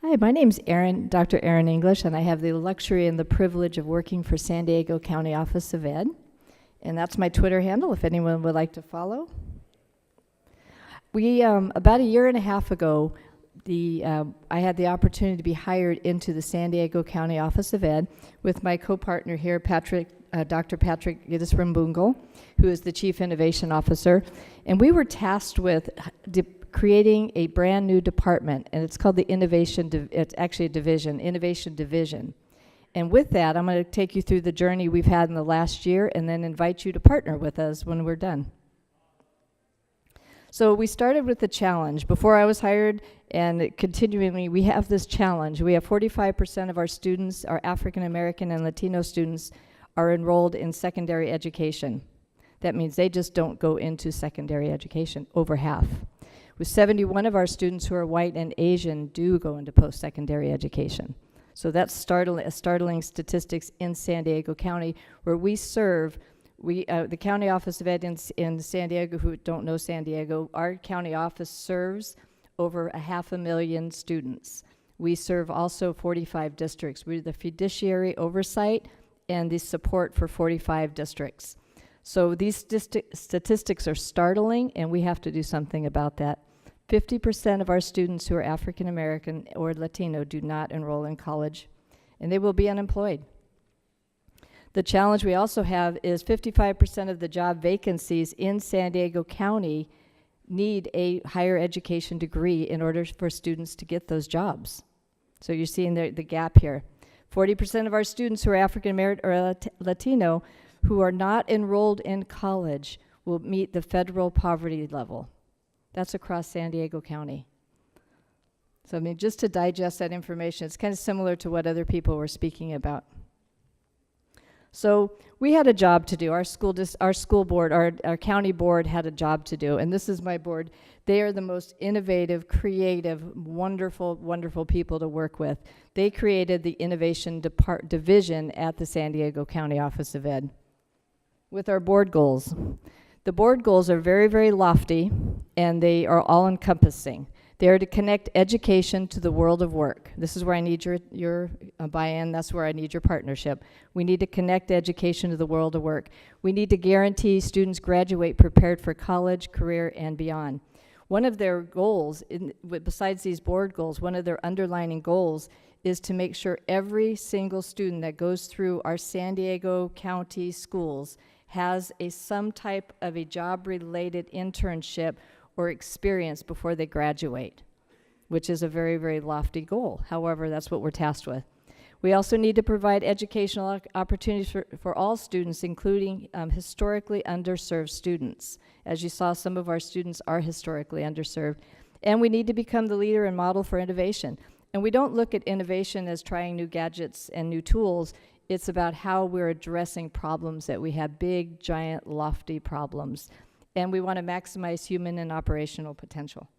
Hi, my name's Dr. Erin English, and I have the luxury and the privilege of working for San Diego County Office of Ed. And that's my Twitter handle, if anyone would like to follow. We, about a year and a half ago, I had the opportunity to be hired into the San Diego County Office of Ed with my co-partner here, Dr. Patrick Gidesrambungal, who is the Chief Innovation Officer. And we were tasked with creating a brand new department, and it's called the it's actually a division, Innovation Division. And with that, I'm going to take you through the journey we've had in the last year and then invite you to partner with us when we're done. So we started with the challenge. Before I was hired, and continually, we have this challenge. We have 45% of our students, our African American and Latino students, are enrolled in secondary education. That means they just don't go into secondary education, over half. With 71 of our students who are white and Asian do go into post-secondary education. So that's startling statistics in San Diego County, where we serve, the County Office of Ed in San Diego, who don't know San Diego, our county office serves over 500,000 students. We serve also 45 districts. We're the fiduciary oversight and the support for 45 districts. So these statistics are startling, and we have to do something about that. 50% of our students who are African American or Latino do not enroll in college, and they will be unemployed. The challenge we also have is 55% of the job vacancies in San Diego County need a higher education degree in order for students to get those jobs. So you're seeing the gap here. 40% of our students who are African American or Latino who are not enrolled in college will meet the federal poverty level. That's across San Diego County. So I mean, just to digest that information, it's kind of similar to what other people were speaking about. So we had a job to do. Our school board, our county board had a job to do, and this is my board. They are the most innovative, creative, wonderful, wonderful people to work with. They created the Innovation Division at the San Diego County Office of Ed with our board goals. The board goals are very, very lofty, and they are all-encompassing. They are to connect education to the world of work. This is where I need your buy-in. That's where I need your partnership. We need to connect education to the world of work. We need to guarantee students graduate prepared for college, career, and beyond. One of their goals, besides these board goals, one of their underlining goals is to make sure every single student that goes through our San Diego County schools has some type of a job-related internship or experience before they graduate, which is a very, very lofty goal. However, that's what we're tasked with. We also need to provide educational opportunities for all students, including historically underserved students. As you saw, some of our students are historically underserved. And we need to become the leader and model for innovation. And we don't look at innovation as trying new gadgets and new tools. It's about how we're addressing problems that we have, big, giant, lofty problems. And we want to maximize human and operational potential.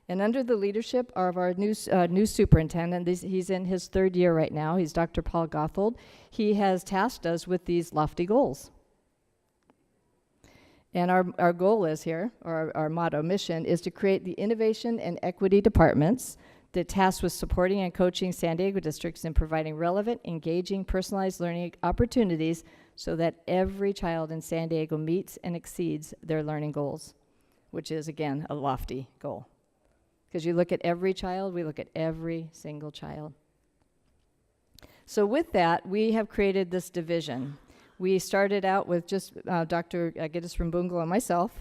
And under the leadership of our new superintendent, he's in his third year right now, he's Dr. Paul Gothold, he has tasked us with these lofty goals. And our goal is here, or our motto, mission, is to create the innovation and equity departments that tasked with supporting and coaching San Diego districts in providing relevant, engaging, personalized learning opportunities so that every child in San Diego meets and exceeds their learning goals, which is, again, a lofty goal. Because you look at every child, we look at every single child. So with that, we have created this division. We started out with just Dr. Gidesrambungal and myself,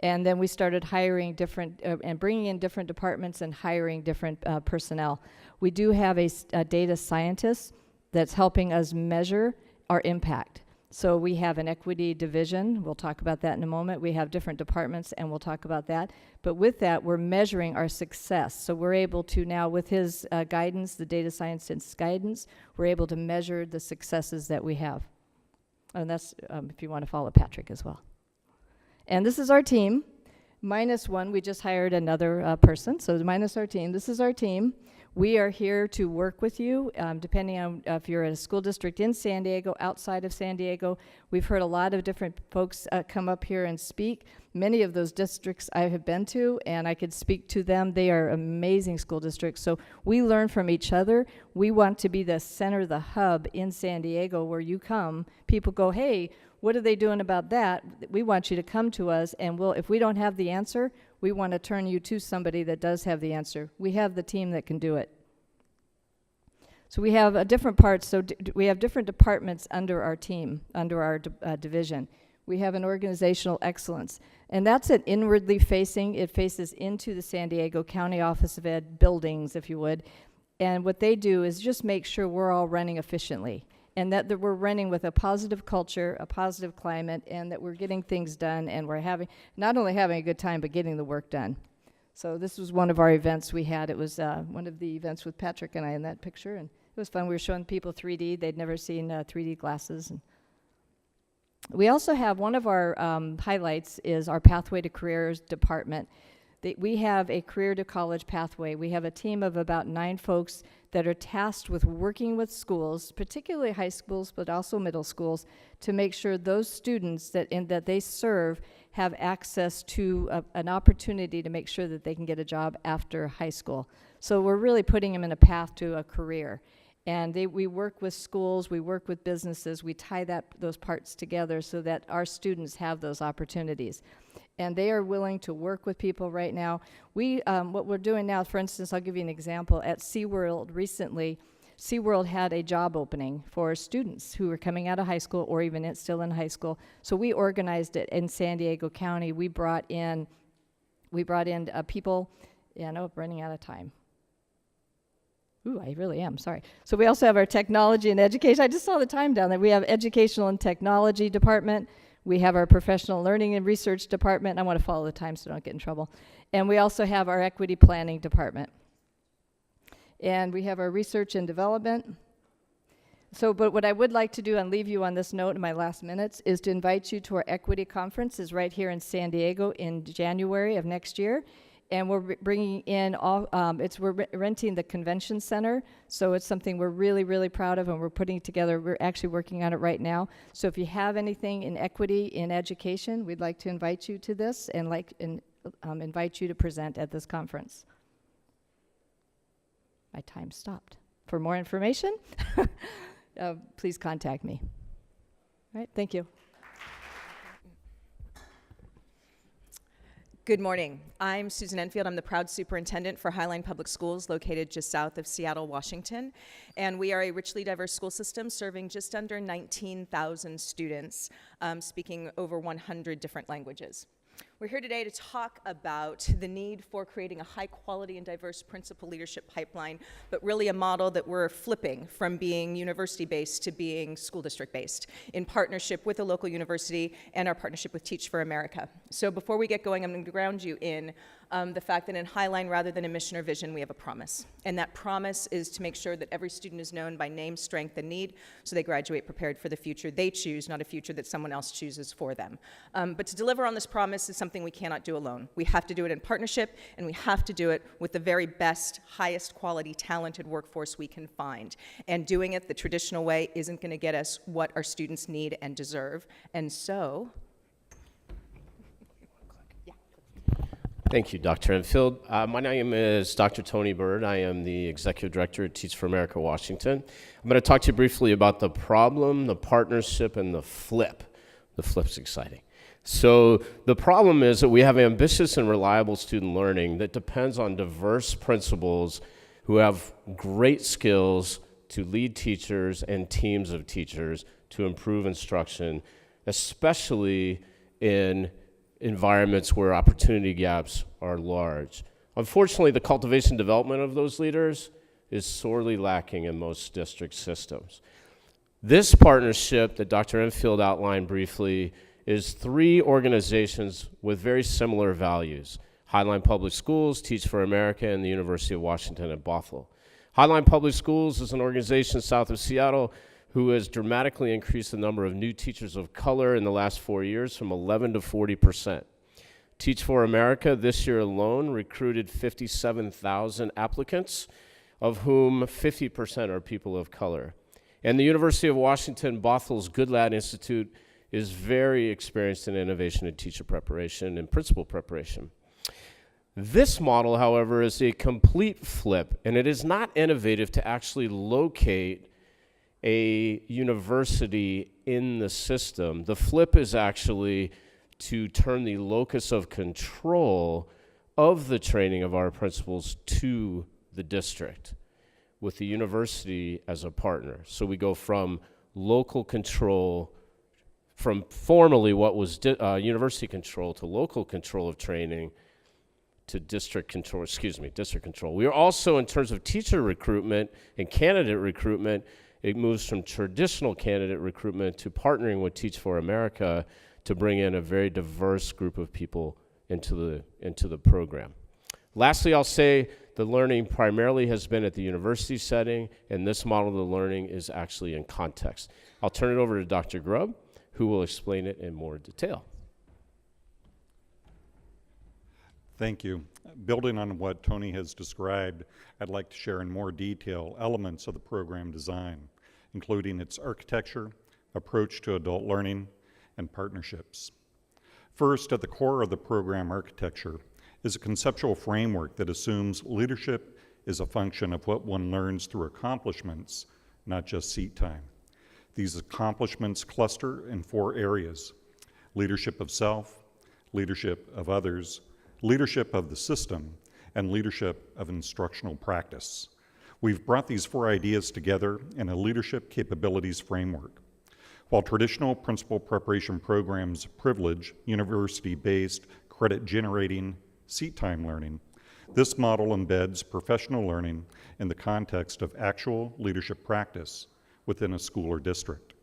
and then we started hiring different, and bringing in different departments and hiring different personnel. We do have a data scientist that's helping us measure our impact. So we have an equity division. We'll talk about that in a moment. We have different departments, and we'll talk about that. But with that, we're measuring our success. So we're able to now, with his guidance, the data scientist's guidance, we're able to measure the successes that we have. And that's if you want to follow Patrick as well. And this is our team. Minus one, we just hired another person. So minus our team, this is our team. We are here to work with you, depending on if you're at a school district in San Diego, outside of San Diego. We've heard a lot of different folks come up here and speak. Many of those districts I have been to, and I could speak to them. They are amazing school districts. So we learn from each other. We want to be the center, the hub in San Diego where you come. People go, hey, what are they doing about that? We want you to come to us, and if we don't have the answer, we want to turn you to somebody that does have the answer. We have the team that can do it. So we have different parts. So we have different departments under our team, under our division. We have an organizational excellence, and that's an inwardly facing. It faces into the San Diego County Office of Ed buildings, if you would. And what they do is just make sure we're all running efficiently, and that we're running with a positive culture, a positive climate, and that we're getting things done, and we're not only having a good time, but getting the work done. So this was one of our events we had. It was one of the events with Patrick and I in that picture, and it was fun. We were showing people 3D. They'd never seen 3D glasses. And we also have one of our highlights is our Pathway to Careers department. We have a career to college pathway. We have a team of about 9 folks that are tasked with working with schools, particularly high schools, but also middle schools, to make sure those students that they serve have access to an opportunity to make sure that they can get a job after high school. So we're really putting them in a path to a career. And we work with schools, we work with businesses, we tie those parts together so that our students have those opportunities. And they are willing to work with people right now. What we're doing now, for instance, I'll give you an example. At SeaWorld recently, SeaWorld had a job opening for students who were coming out of high school or even still in high school. So we organized it in San Diego County. We brought in people. Yeah, I know I'm running out of time. Ooh, I really am, sorry. So we also have our technology and education. I just saw the time down there. We have educational and technology department. We have our professional learning and research department. I want to follow the time so I don't get in trouble. And we also have our equity planning department. And we have our research and development. But what I would like to do and leave you on this note in my last minutes is to invite you to our equity conference. It's right here in San Diego in January of next year. And we're bringing in we're renting the convention center, so it's something we're really, really proud of, and we're putting together. We're actually working on it right now. So if you have anything in equity in education, we'd like to invite you to this and invite you to present at this conference. My time stopped. For more information, please contact me. All right, thank you. Good morning. I'm Susan Enfield. I'm the proud superintendent for Highline Public Schools, located just south of Seattle, Washington. And we are a richly diverse school system serving just under 19,000 students, speaking over 100 different languages. We're here today to talk about the need for creating a high quality and diverse principal leadership pipeline, but really a model that we're flipping from being university-based to being school district-based in partnership with a local university and our partnership with Teach for America. So before we get going, I'm going to ground you in the fact that in Highline, rather than a mission or vision, we have a promise. And that promise is to make sure that every student is known by name, strength, and need, so they graduate prepared for the future they choose, not a future that someone else chooses for them. But to deliver on this promise is something we cannot do alone. We have to do it in partnership, and we have to do it with the very best, highest quality, talented workforce we can find. And doing it the traditional way isn't going to get us what our students need and deserve. And so, Thank you, Dr. Enfield. My name is Dr. Tony Bird. I am the Executive Director at Teach for America, Washington. I'm going to talk to you briefly about the problem, the partnership, and the flip. The flip's exciting. So the problem is that we have ambitious and reliable student learning that depends on diverse principals who have great skills to lead teachers and teams of teachers to improve instruction, especially in environments where opportunity gaps are large. Unfortunately, the cultivation and development of those leaders is sorely lacking in most district systems. This partnership that Dr. Enfield outlined briefly is 3 organizations with very similar values: Highline Public Schools, Teach for America, and the University of Washington at Bothell. Highline Public Schools is an organization south of Seattle who has dramatically increased the number of new teachers of color in the last 4 years from 11 to 40%. Teach for America this year alone recruited 57,000 applicants, of whom 50% are people of color. And the University of Washington Bothel's Goodlad Institute is very experienced in innovation and teacher preparation and principal preparation. This model, however, is a complete flip, and it is not innovative to actually locate a university in the system. The flip is actually to turn the locus of control of the training of our principals to the district, with the university as a partner. So we go from local control, from formerly what was university control to local control of training to district control. We are also, in terms of teacher recruitment and candidate recruitment, it moves from traditional candidate recruitment to partnering with Teach for America to bring in a very diverse group of people into the program. Lastly, I'll say the learning primarily has been at the university setting, and this model of the learning is actually in context. I'll turn it over to Dr. Grubb, who will explain it in more detail. Thank you. Building on what Tony has described, I'd like to share in more detail elements of the program design, including its architecture, approach to adult learning, and partnerships. First, at the core of the program architecture is a conceptual framework that assumes leadership is a function of what one learns through accomplishments, not just seat time. These accomplishments cluster in 4 areas: leadership of self, leadership of others, leadership of the system, and leadership of instructional practice. We've brought these 4 ideas together in a leadership capabilities framework. While traditional principal preparation programs privilege university-based credit-generating seat time learning, this model embeds professional learning in the context of actual leadership practice within a school or district.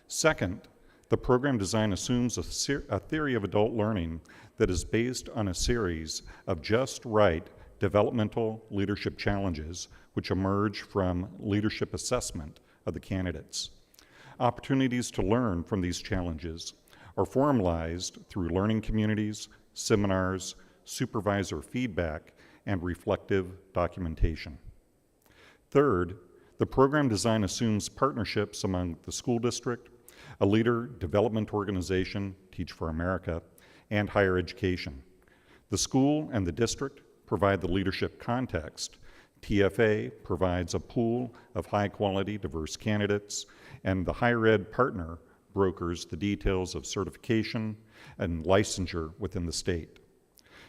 Second, the program design assumes a theory of adult learning that is based on a series of just right developmental leadership challenges which emerge from leadership assessment of the candidates. Opportunities to learn from these challenges are formalized through learning communities, seminars, supervisor feedback, and reflective documentation. Third, the program design assumes partnerships among the school district, a leader development organization, Teach for America, and higher education. The school and the district provide the leadership context. TFA provides a pool of high-quality, diverse candidates, and the higher ed partner brokers the details of certification and licensure within the state.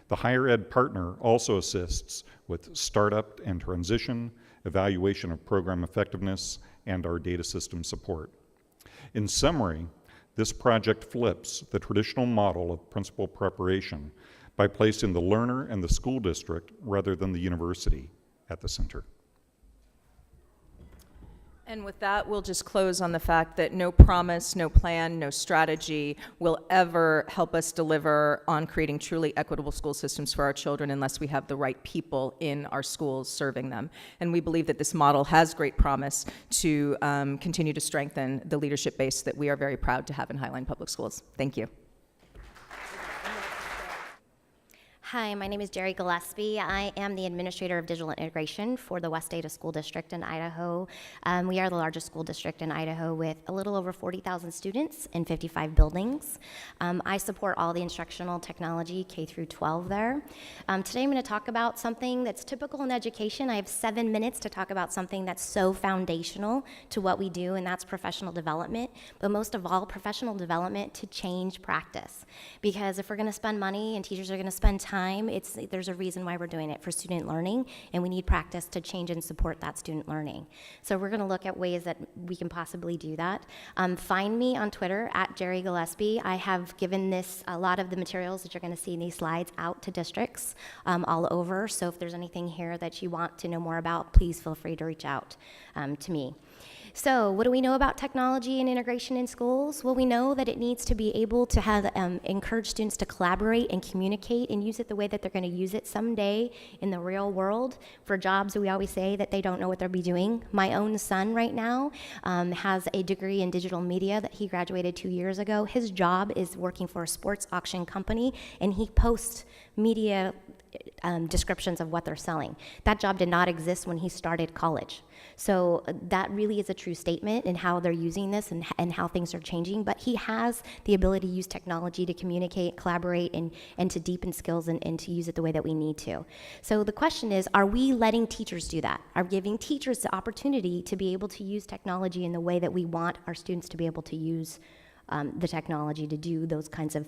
The higher ed partner also assists with startup and transition, evaluation of program effectiveness, and our data system support. In summary, this project flips the traditional model of principal preparation by placing the learner and the school district rather than the university at the center. And with that, we'll just close on the fact that no promise, no plan, no strategy will ever help us deliver on creating truly equitable school systems for our children unless we have the right people in our schools serving them. And we believe that this model has great promise to continue to strengthen the leadership base that we are very proud to have in Highline Public Schools. Thank you. Hi, my name is Gerry Gillespie. I am the Administrator of Digital Integration for the West Ada School District in Idaho. We are the largest school district in Idaho with a little over 40,000 students in 55 buildings. I support all the instructional technology K-12 there. Today I'm going to talk about something that's typical in education. I have 7 minutes to talk about something that's so foundational to what we do, and that's professional development, but most of all, professional development to change practice. Because if we're going to spend money and teachers are going to spend time, there's a reason why we're doing it, for student learning, and we need practice to change and support that student learning. So we're going to look at ways that we can possibly do that. Find me on Twitter at Gerry Gillespie. I have given a lot of the materials that you're going to see in these slides out to districts all over. So if there's anything here that you want to know more about, please feel free to reach out to me. So what do we know about technology and integration in schools? Well, we know that it needs to be able to have encourage students to collaborate and communicate and use it the way that they're going to use it someday in the real world. For jobs, we always say that they don't know what they'll be doing. My own son right now has a degree in digital media that he graduated 2 years ago. His job is working for a sports auction company, and he posts media descriptions of what they're selling. That job did not exist when he started college. So that really is a true statement in how they're using this and how things are changing. But he has the ability to use technology to communicate, collaborate, and to deepen skills and to use it the way that we need to. So the question is, are we letting teachers do that? Are we giving teachers the opportunity to be able to use technology in the way that we want our students to be able to use the technology to do those kinds of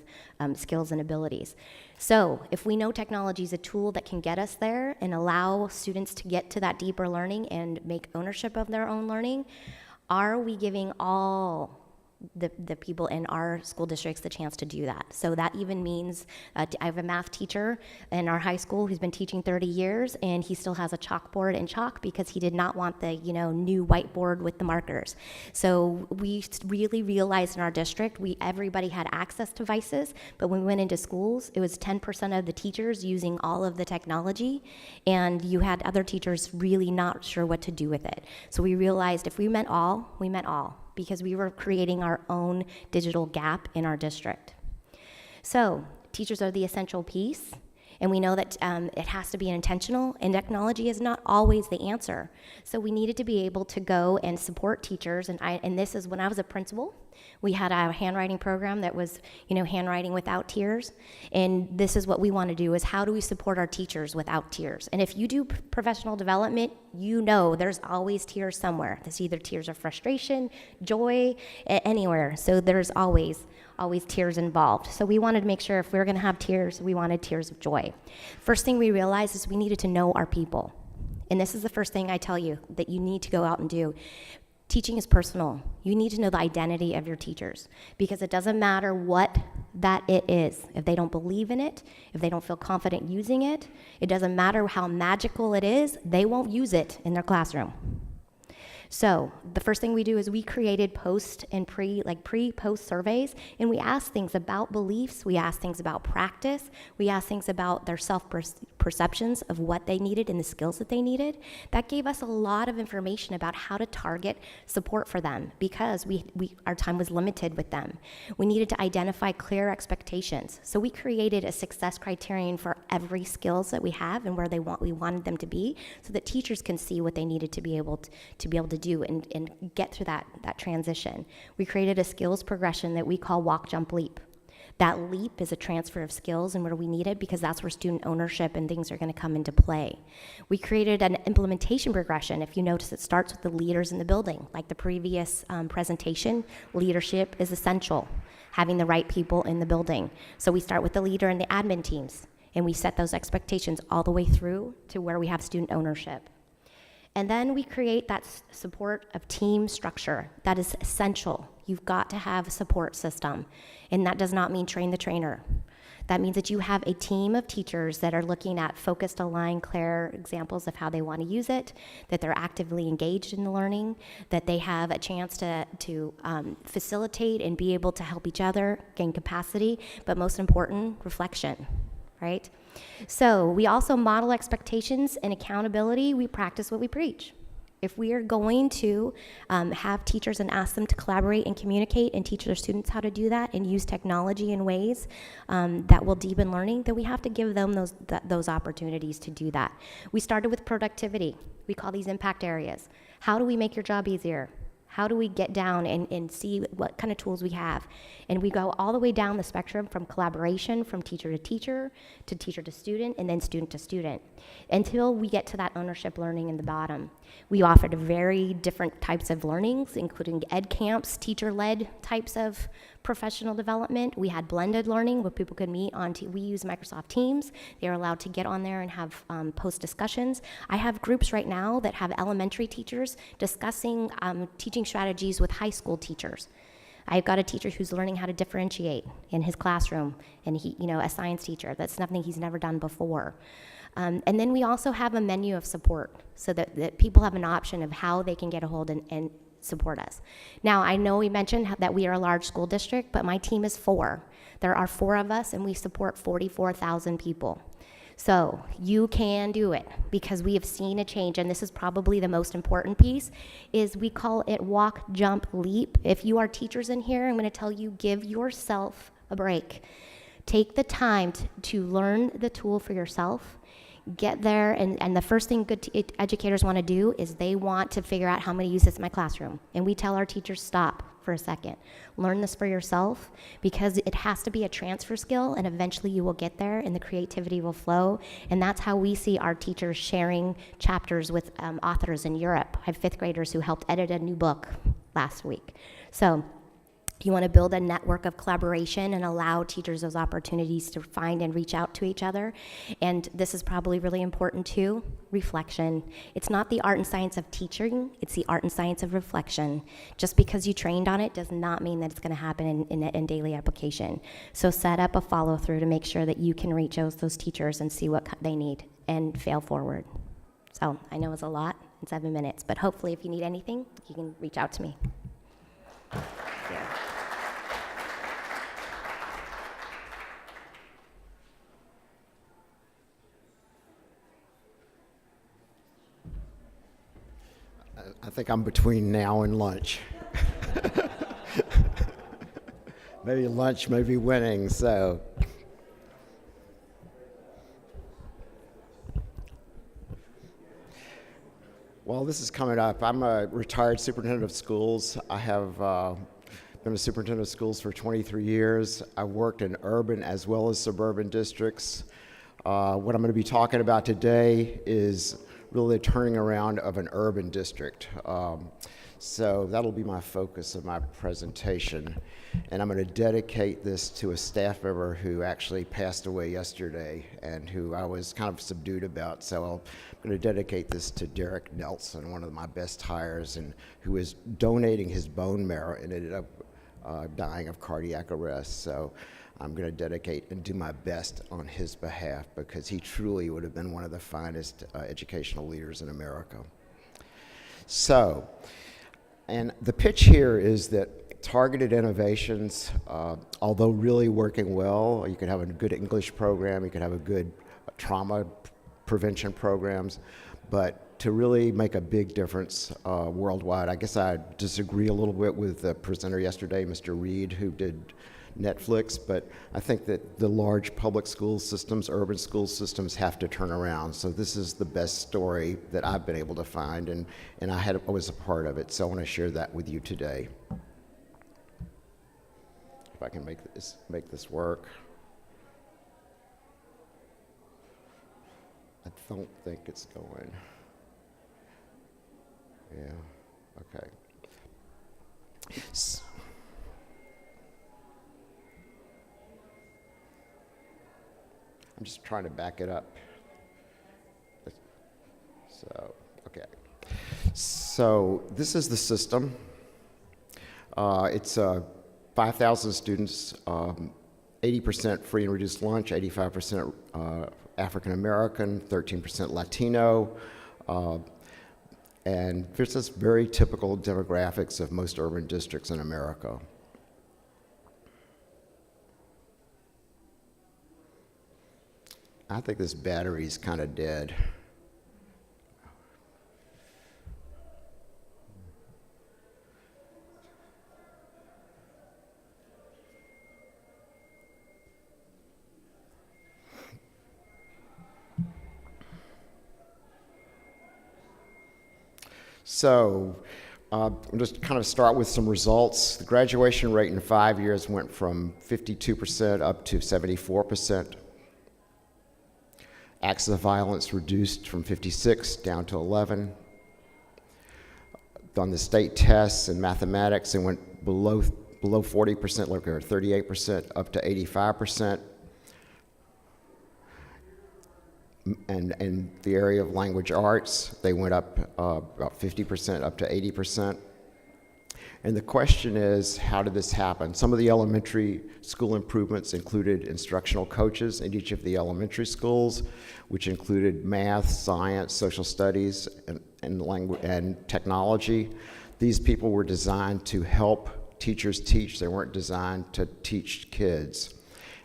skills and abilities? So if we know technology is a tool that can get us there and allow students to get to that deeper learning and make ownership of their own learning, are we giving all the people in our school districts the chance to do that? So that even means I have a math teacher in our high school who's been teaching 30 years, and he still has a chalkboard and chalk because he did not want the new whiteboard with the markers. So we really realized in our district everybody had access to devices, but when we went into schools, it was 10% of the teachers using all of the technology, and you had other teachers really not sure what to do with it. So we realized if we meant all, we meant all, because we were creating our own digital gap in our district. So teachers are the essential piece, and we know that it has to be intentional, and technology is not always the answer. So we needed to be able to go and support teachers, and this is when I was a principal. We had a handwriting program that was, handwriting without tears, and this is what we want to do, is how do we support our teachers without tears? And if you do professional development, there's always tears somewhere. There's either tears of frustration, joy, anywhere. So there's always tears involved. So we wanted to make sure if we were going to have tears, we wanted tears of joy. First thing we realized is we needed to know our people. And this is the first thing I tell you that you need to go out and do. Teaching is personal. You need to know the identity of your teachers, because it doesn't matter what it is. If they don't believe in it, if they don't feel confident using it, it doesn't matter how magical it is, they won't use it in their classroom. So the first thing we do is we created post and pre-post surveys, and we asked things about beliefs, we asked things about practice, we asked things about their self-perceptions of what they needed and the skills that they needed. That gave us a lot of information about how to target support for them, because our time was limited with them. We needed to identify clear expectations. So we created a success criterion for every skills that we have and where we wanted them to be, so that teachers can see what they needed to be able to do and get through that transition. We created a skills progression that we call walk, jump, leap. That leap is a transfer of skills and where we need it, because that's where student ownership and things are going to come into play. We created an implementation progression. If you notice, it starts with the leaders in the building. Like the previous presentation, leadership is essential, having the right people in the building. So we start with the leader and the admin teams, and we set those expectations all the way through to where we have student ownership. And then we create that support of team structure. That is essential. You've got to have a support system. And that does not mean train the trainer. That means that you have a team of teachers that are looking at focused, aligned, clear examples of how they want to use it, that they're actively engaged in the learning, that they have a chance to facilitate and be able to help each other, gain capacity, but most important, reflection, right? So we also model expectations and accountability. We practice what we preach. If we are going to have teachers and ask them to collaborate and communicate and teach their students how to do that and use technology in ways that will deepen learning, then we have to give them those opportunities to do that. We started with productivity. We call these impact areas. How do we make your job easier? How do we get down and see what kind of tools we have? And we go all the way down the spectrum from collaboration, from teacher to teacher to student, and then student to student, until we get to that ownership learning in the bottom. We offered very different types of learnings, including ed camps, teacher-led types of professional development. We had blended learning where people could meet we use Microsoft Teams. They are allowed to get on there and have post discussions. I have groups right now that have elementary teachers discussing teaching strategies with high school teachers. I've got a teacher who's learning how to differentiate in his classroom, and a science teacher. That's something he's never done before. And then we also have a menu of support so that people have an option of how they can get a hold and support us. Now, I know we mentioned that we are a large school district, but my team is 4. There are 4 of us, and we support 44,000 people. So you can do it, because we have seen a change, and this is probably the most important piece, is we call it walk, jump, leap. If you are teachers in here, I'm going to tell you, give yourself a break. Take the time to learn the tool for yourself. Get there, and the first thing good educators want to do is they want to figure out how I'm going to use this in my classroom. And we tell our teachers, stop for a second. Learn this for yourself, because it has to be a transfer skill, and eventually you will get there and the creativity will flow. And that's how we see our teachers sharing chapters with authors in Europe. I have 5th graders who helped edit a new book last week. So you want to build a network of collaboration and allow teachers those opportunities to find and reach out to each other. And this is probably really important too, reflection. It's not the art and science of teaching, it's the art and science of reflection. Just because you trained on it does not mean that it's going to happen in daily application. So set up a follow through to make sure that you can reach those teachers and see what they need and fail forward. So I know it's a lot in 7 minutes, but hopefully if you need anything, you can reach out to me. Yeah. I think I'm between now and lunch. Maybe lunch may be winning, so. Well, this is coming up. I'm a retired superintendent of schools. I have been a superintendent of schools for 23 years. I've worked in urban as well as suburban districts. What I'm going to be talking about today is really the turning around of an urban district. So that'll be my focus of my presentation. And I'm going to dedicate this to a staff member who actually passed away yesterday and who I was kind of subdued about. So I'm going to dedicate this to Derek Nelson, one of my best hires, and who is donating his bone marrow and ended up dying of cardiac arrest. So I'm going to dedicate and do my best on his behalf, because he truly would have been one of the finest educational leaders in America. So, and the pitch here is that targeted innovations, although really working well, you could have a good English program, you could have a good trauma prevention programs, but to really make a big difference worldwide. I guess I disagree a little bit with the presenter yesterday, Mr. Reed, who did Netflix, but I think that the large public school systems, urban school systems, have to turn around. So this is the best story that I've been able to find, and I was a part of it, so I want to share that with you today. If I can make this work. I don't think it's going. Yeah, okay. I'm just trying to back it up. So, okay. So this is the system. It's 5,000 students, 80% free and reduced lunch, 85% African American, 13% Latino, and there's this very typical demographics of most urban districts in America. I think this battery's kind of dead. So, I'll just kind of start with some results. The graduation rate in 5 years went from 52% up to 74%. Acts of violence reduced from 56 down to 11. On the state tests in mathematics, it went below 40%, like 38%, up to 85%. And in the area of language arts, they went up about 50%, up to 80%. And the question is, how did this happen? Some of the elementary school improvements included instructional coaches in each of the elementary schools, which included math, science, social studies, and language and technology. These people were designed to help teachers teach. They weren't designed to teach kids.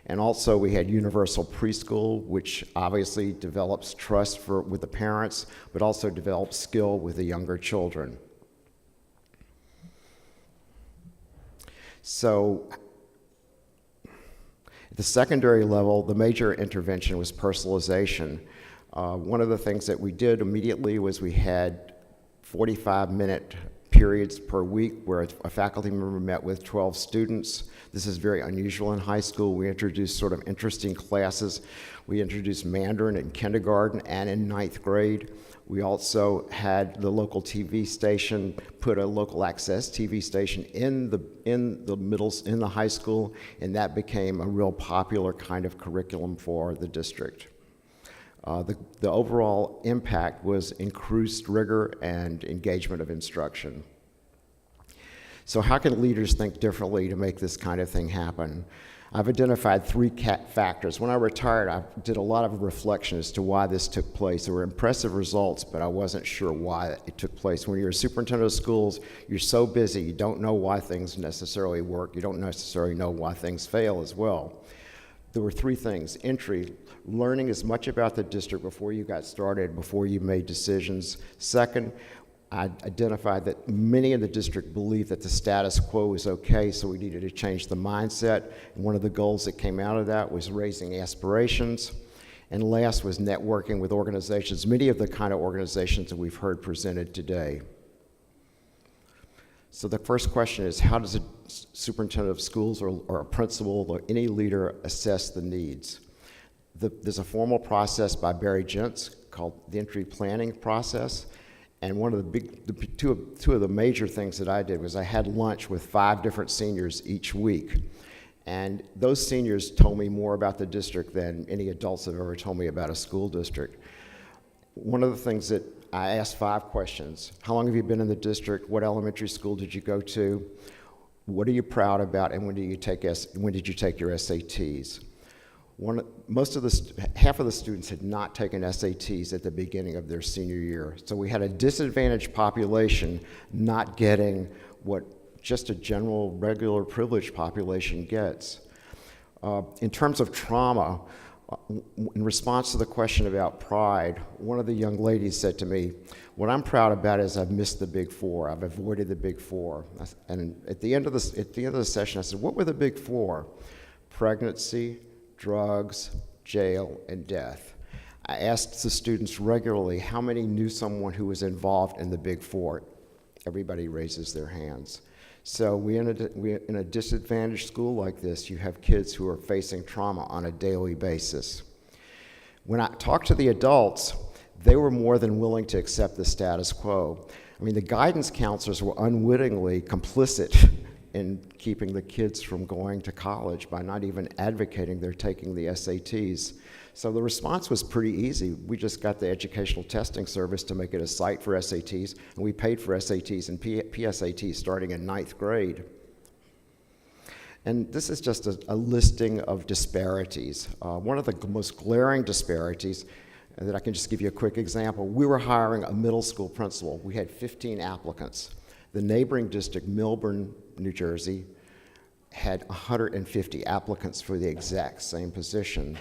And also we had universal preschool, which obviously develops trust with the parents, but also develops skill with the younger children. So At the secondary level, the major intervention was personalization. One of the things that we did immediately was we had 45-minute periods per week where a faculty member met with 12 students. This is very unusual in high school. We introduced sort of interesting classes. We introduced Mandarin in kindergarten and in 9th grade. We also had the local TV station put a local access TV station in the high school, and that became a real popular kind of curriculum for the district. The overall impact was increased rigor and engagement of instruction. So how can leaders think differently to make this kind of thing happen? I've identified 3 factors. When I retired, I did a lot of reflection as to why this took place. There were impressive results, but I wasn't sure why it took place. When you're a superintendent of schools, you're so busy, you don't know why things necessarily work. You don't necessarily know why things fail as well. There were 3 things. Entry, learning as much about the district before you got started, before you made decisions. Second, I identified that many in the district believed that the status quo was okay, so we needed to change the mindset. And one of the goals that came out of that was raising aspirations. And last was networking with organizations, many of the kind of organizations that we've heard presented today. So the first question is, how does a superintendent of schools or a principal or any leader assess the needs? There's a formal process by Barry Gentz called the entry planning process. And one of the two of the major things that I did was I had lunch with 5 different seniors each week. And those seniors told me more about the district than any adults have ever told me about a school district. One of the things that I asked 5 questions. How long have you been in the district? What elementary school did you go to? What are you proud about? And when did you take your SATs? Half of the students had not taken SATs at the beginning of their senior year. So we had a disadvantaged population not getting what just a general, regular, privileged population gets. In terms of trauma, in response to the question about pride, one of the young ladies said to me, what I'm proud about is I've missed the big 4. I've avoided the big 4. And at the end of the session, I said, what were the big 4? Pregnancy, drugs, jail, and death. I asked the students regularly how many knew someone who was involved in the big 4. Everybody raises their hands. So in a disadvantaged school like this, you have kids who are facing trauma on a daily basis. When I talked to the adults, they were more than willing to accept the status quo. I mean, the guidance counselors were unwittingly complicit in keeping the kids from going to college by not even advocating their taking the SATs. So the response was pretty easy. We just got the educational testing service to make it a site for SATs, and we paid for SATs and PSATs starting in 9th grade. And this is just a listing of disparities. One of the most glaring disparities that I can just give you a quick example. We were hiring a middle school principal. We had 15 applicants. The neighboring district, Milburn, New Jersey, had 150 applicants for the exact same position.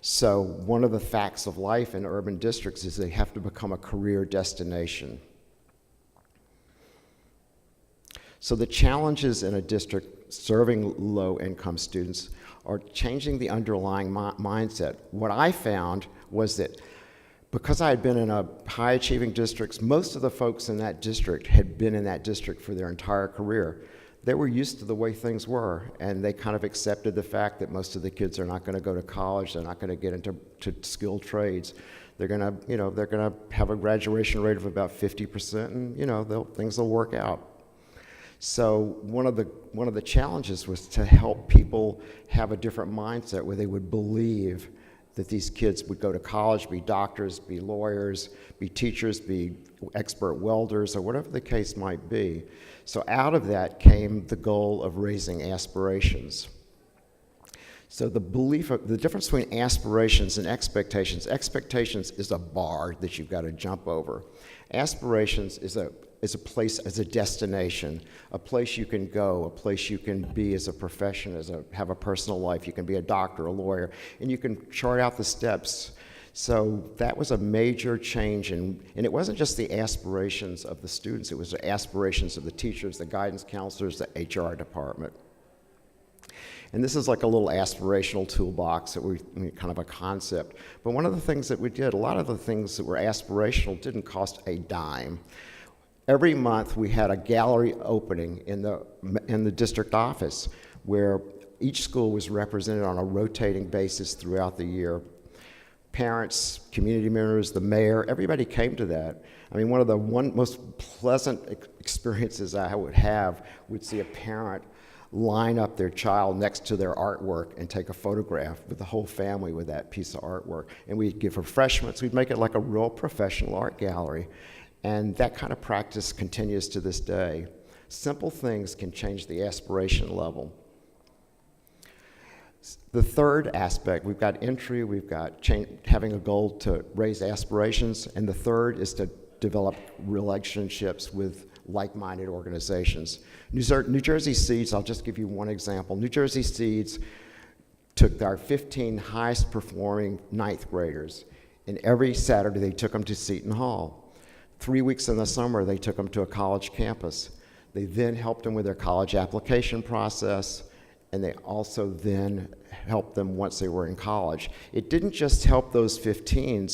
So one of the facts of life in urban districts is they have to become a career destination. So the challenges in a district serving low-income students are changing the underlying mindset. What I found was that because I had been in a high-achieving districts, most of the folks in that district had been in that district for their entire career. They were used to the way things were, and they kind of accepted the fact that most of the kids are not going to go to college. They're not going to get into skilled trades. They're going to have a graduation rate of about 50%, and things will work out. So one of the challenges was to help people have a different mindset where they would believe that these kids would go to college, be doctors, be lawyers, be teachers, be expert welders, or whatever the case might be. So out of that came the goal of raising aspirations. So the difference between aspirations and expectations is a bar that you've got to jump over. Aspirations is a place, as a destination, a place you can go, a place you can be as a profession, have a personal life. You can be a doctor, a lawyer, and you can chart out the steps. So that was a major change, and it wasn't just the aspirations of the students, it was the aspirations of the teachers, the guidance counselors, the HR department. And this is like a little aspirational toolbox that kind of a concept. But one of the things that we did, a lot of the things that were aspirational didn't cost a dime. Every month we had a gallery opening in the district office where each school was represented on a rotating basis throughout the year. Parents, community members, the mayor, everybody came to that. I mean, one of the most pleasant experiences I would see a parent line up their child next to their artwork and take a photograph with the whole family with that piece of artwork. And we'd give refreshments. We'd make it like a real professional art gallery. And that kind of practice continues to this day. Simple things can change the aspiration level. The third aspect, we've got entry, we've got having a goal to raise aspirations, and the third is to develop relationships with like-minded organizations. New Jersey Seeds, I'll just give you one example. New Jersey Seeds took our 15 highest performing ninth graders, and every Saturday they took them to Seton Hall. 3 weeks in the summer, they took them to a college campus. They then helped them with their college application process, and they also then helped them once they were in college. It didn't just help those 15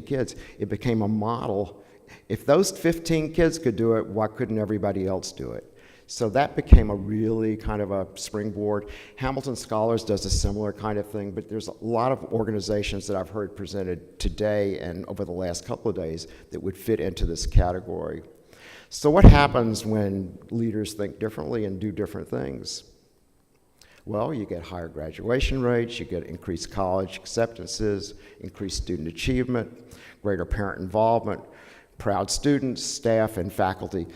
kids, it became a model. If those 15 kids could do it, why couldn't everybody else do it? So that became a really kind of a springboard. Hamilton Scholars does a similar kind of thing, but there's a lot of organizations that I've heard presented today and over the last couple of days that would fit into this category. So what happens when leaders think differently and do different things? Well, you get higher graduation rates, you get increased college acceptances, increased student achievement, greater parent involvement, proud students, staff, and faculty.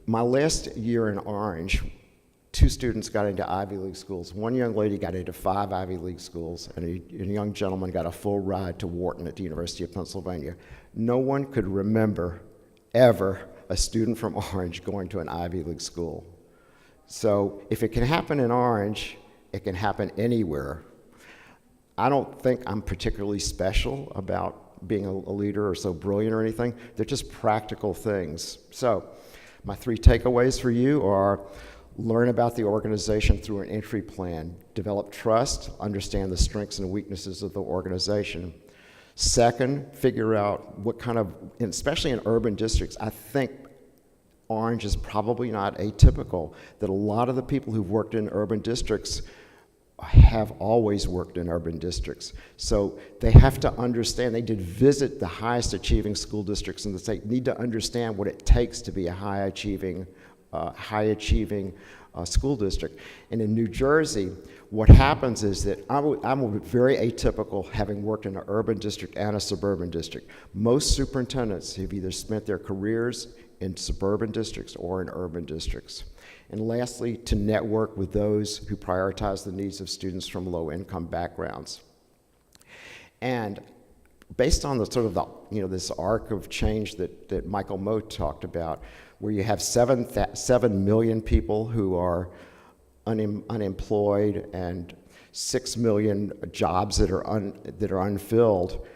My last year in Orange, 2 students got into Ivy League schools. One young lady got into 5 Ivy League schools, and a young gentleman got a full ride to Wharton at the University of Pennsylvania. No one could remember ever a student from Orange going to an Ivy League school. So if it can happen in Orange, it can happen anywhere. I don't think I'm particularly special about being a leader or so brilliant or anything. They're just practical things. So my 3 takeaways for you are: learn about the organization through an entry plan, develop trust, understand the strengths and weaknesses of the organization. Second, figure out what kind of, especially in urban districts, I think Orange is probably not atypical, that a lot of the people who've worked in urban districts have always worked in urban districts. So they have to understand, they did visit the highest achieving school districts in the state, need to understand what it takes to be a high achieving school district. And in New Jersey, what happens is that I'm very atypical, having worked in an urban district and a suburban district. Most superintendents have either spent their careers in suburban districts or in urban districts. And lastly, to network with those who prioritize the needs of students from low-income backgrounds. And based on the sort of this arc of change that Michael Moe talked about, where you have 7 million people who are unemployed and 6 million jobs that are unfilled,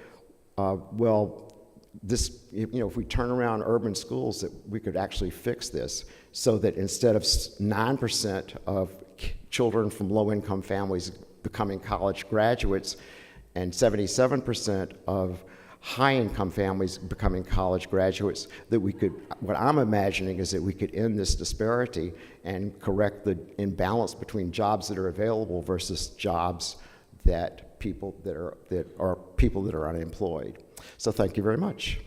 if we turn around urban schools, that we could actually fix this, so that instead of 9% of children from low-income families becoming college graduates and 77% of high-income families becoming college graduates, that we could, what I'm imagining is that we could end this disparity and correct the imbalance between jobs that are available versus jobs that are unemployed. So thank you very much.